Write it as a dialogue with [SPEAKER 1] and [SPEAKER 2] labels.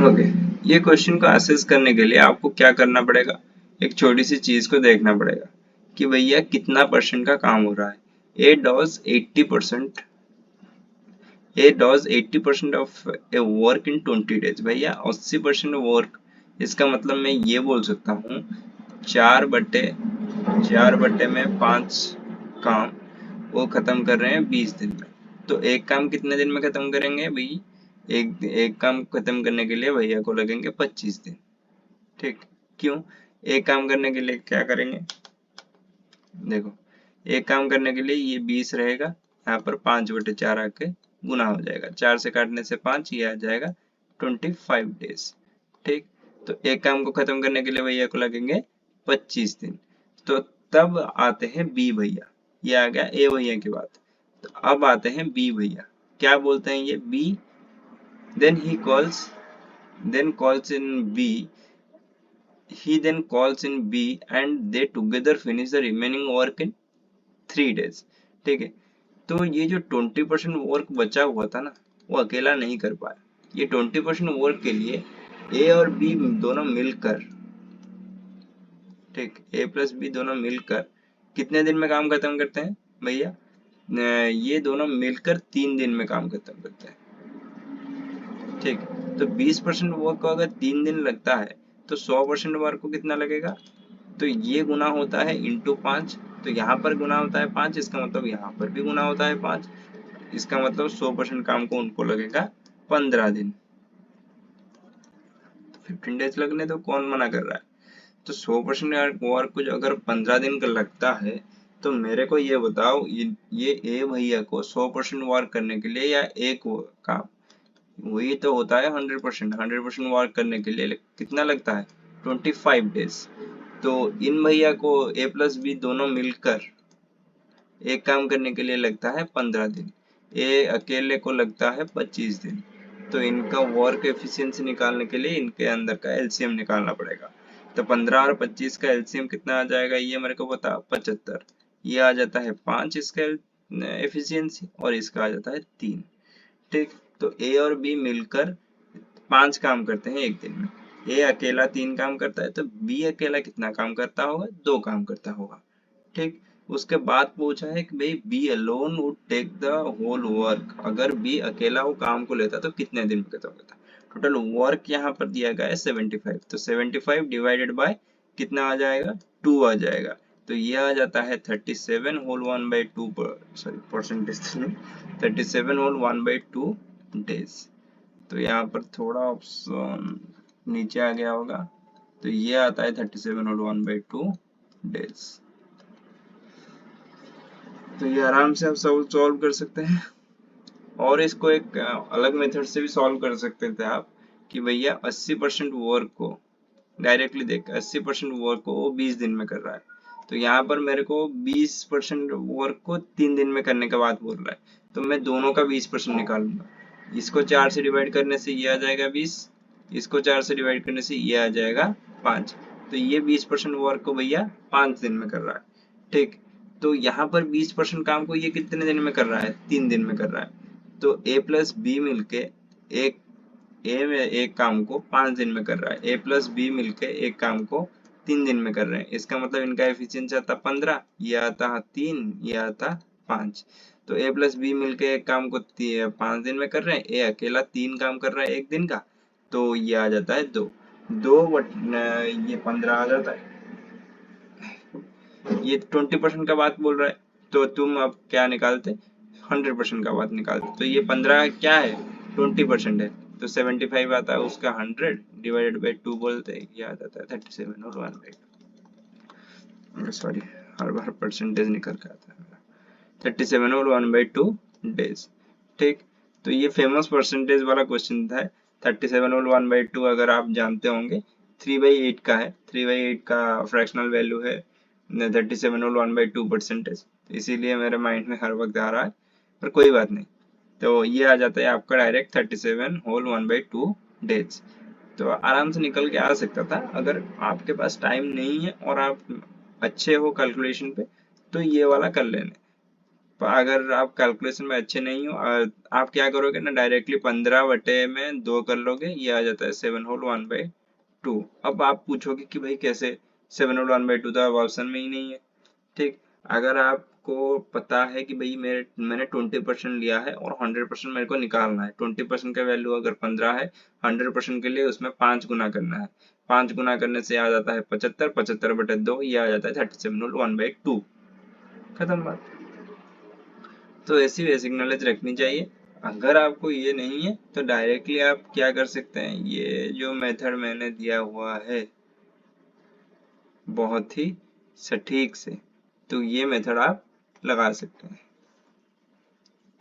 [SPEAKER 1] Okay, ये question को assess करने के लिए आपको क्या करना पड़ेगा, एक छोटी सी चीज को देखना पड़ेगा कि भैया कितना परसेंट का काम हो रहा है। A does 80%, A does 80% of a work in 20 days. भैया 80% वर्क, इसका मतलब मैं ये बोल सकता हूँ 4/4 में 5 काम वो खत्म कर रहे हैं 20 दिन में। तो एक काम कितने दिन में खत्म करेंगे भाई, एक एक काम खत्म करने के लिए भैया को लगेंगे 25 दिन। ठीक, क्यों? एक काम करने के लिए क्या करेंगे, देखो एक काम करने के लिए ये 20 रहेगा, यहाँ पर 5/4 आके गुना हो जाएगा, 4 से काटने से 5, ये आ जाएगा 25 डेज। ठीक, तो एक काम को खत्म करने के लिए भैया को लगेंगे 25 दिन। तो तब आते हैं बी भैया, ये आ गया ए भैया की बात। तो अब आते हैं बी भैया, क्या बोलते हैं ये B, then he calls, then calls in B, he then calls in B and they together finish the remaining work in 3 days। ठीक है, तो ये जो 20% वर्क बचा हुआ था ना, वो अकेला नहीं कर पाया। ये 20% वर्क के लिए ए और बी दोनों मिलकर, ठीक, ए प्लस बी दोनों मिलकर कितने दिन में काम खत्म करते हैं भैया, ये दोनों मिलकर 3 दिन में काम खत्म करते हैं। ठीक, तो 20% वर्क को अगर 3 दिन लगता है तो 100% वर्क को कितना लगेगा, तो ये गुना होता है इंटू 5। तो यहाँ पर गुना होता है 5, इसका मतलब यहाँ पर भी गुना होता है 5। इसका मतलब 100% काम को उनको लगेगा 15 दिन। 15 डेज लगने तो कौन मना कर रहा है। तो 100% वर्क को अगर 15 दिन का लगता है तो मेरे को ये बताओ, ये ए भैया को 100% वर्क करने के लिए या एक काम, वही तो होता है 100% वर्क करने के लिए कितना लगता है 25 डेज। तो इन भैया को ए प्लस बी दोनों मिलकर एक काम करने के लिए लगता है 15 दिन, ए अकेले को लगता है 25 दिन। तो इनका वर्क एफिशिएंसी निकालने के लिए इनके अंदर का एलसीएम निकालना पड़ेगा। तो 15 और 25 का एलसीएम कितना आ जाएगा, ये मेरे को बता, 75। ये आ जाता है 5 इसका एफिशिएंसी, और इसका आ जाता है 3। ठीक, तो ए और बी मिलकर 5 काम करते हैं एक दिन में। ए अकेला 3 काम करता है, तो बी अकेला कितना काम करता होगा, 2 काम करता होगा। ठीक, उसके बाद पूछा है कि भाई B alone would take the whole work, अगर बी अकेला वो काम को लेता तो कितने दिन में खत्म होता। टोटल वर्क यहाँ पर दिया गया है 75, तो 75 डिवाइडेड बाय कितना आ जाएगा, 2 आ जाएगा। तो ये आ जाता है 37 होल 1/2, सॉरी परसेंटेज तो नहीं, 37 होल 1/2 डेज। तो यहाँ पर थोड़ा ऑप्शन नीचे आ गया होगा, तो ये आता है 37 होल 1/2 डेज। तो ये आराम से आप सब सॉल्व कर सकते हैं, और इसको एक अलग मेथड से भी सॉल्व कर सकते थे आप, कि भैया 80% वर्क को डायरेक्टली देख, 80% वर्क को वो 20 दिन में कर रहा है, तो यहाँ पर मेरे को 20% वर्क को 3 दिन में करने का बात बोल रहा है, तो मैं दोनों का 20% निकालूंगा। इसको 4 से डिवाइड करने से ये आ जाएगा 20, इसको 4 से डिवाइड करने से ये आ जाएगा 5। तो ये 20% वर्क को भैया 5 दिन में कर रहा है। ठीक, तो यहाँ पर 20% काम को ये कितने दिन में कर रहा है, 3 दिन में कर रहा है। तो ए प्लस बी मिलके एक ए में एक काम को 5 दिन में कर रहा है, ए प्लस बी मिलके एक काम को 3 दिन में कर रहे हैं। इसका मतलब इनका एफिशिएंसी आता 15, ये आता 3, ये आता 5। तो ए प्लस बी मिलके एक काम को 5 दिन में कर रहे हैं, ए अकेला 3 काम कर रहा है एक दिन का, तो ये आ जाता है 2, ये 15 आ जाता है। ये 20% का बात बोल रहा है, तो तुम अब क्या निकालते, 100% का बात निकालते। तो ये 15 क्या है, 20% है, तो 75 आता है उसका 100 डिवाइडेड बाई 2 बोलते हैं, ये आ जाता है 37 और 1/2, सॉरी हर बार परसेंटेज निकल के आता है मेरा, 37 और 1/2 डेज। ठीक, तो ये फेमस परसेंटेज वाला क्वेश्चन था। 37 और 1/2 अगर आप जानते होंगे 3/8 का है, 3/8 का फ्रैक्शनल वैल्यू है 37 और 1/2 परसेंटेज, इसीलिए मेरे माइंड में हर वक्त आ रहा है, पर कोई बात नहीं। तो ये आ जाता है आपका डायरेक्ट 37 होल 1/2 डेज। तो आराम से निकल के आ सकता था, अगर आपके पास टाइम नहीं है और आप अच्छे हो कैलकुलेशन पे तो ये वाला कर लेने, अगर आप कैलकुलेशन में अच्छे नहीं हो, आप क्या करोगे ना, डायरेक्टली 15/2 कर लोगे, ये आ जाता है 7/1/2। अब आप पूछोगे कि भाई कैसे, 7/1/2 तो अब ऑप्शन में ही नहीं है। ठीक, अगर आपको पता है कि भाई मैंने 20% लिया है और 100% मेरे को निकालना है, 20% का वैल्यू अगर 15 है, 100% के लिए उसमें 5 गुना करना है, 5 गुना करने से आ जाता है 75, 75/2, ये आ जाता है 37/1/2। खत्म बात। तो ऐसी बेसिक नॉलेज रखनी चाहिए। अगर आपको ये नहीं है तो डायरेक्टली आप क्या कर सकते हैं, ये जो मेथड मैंने दिया हुआ है बहुत ही सटीक से, तो ये मेथड आप लगा सकते हैं।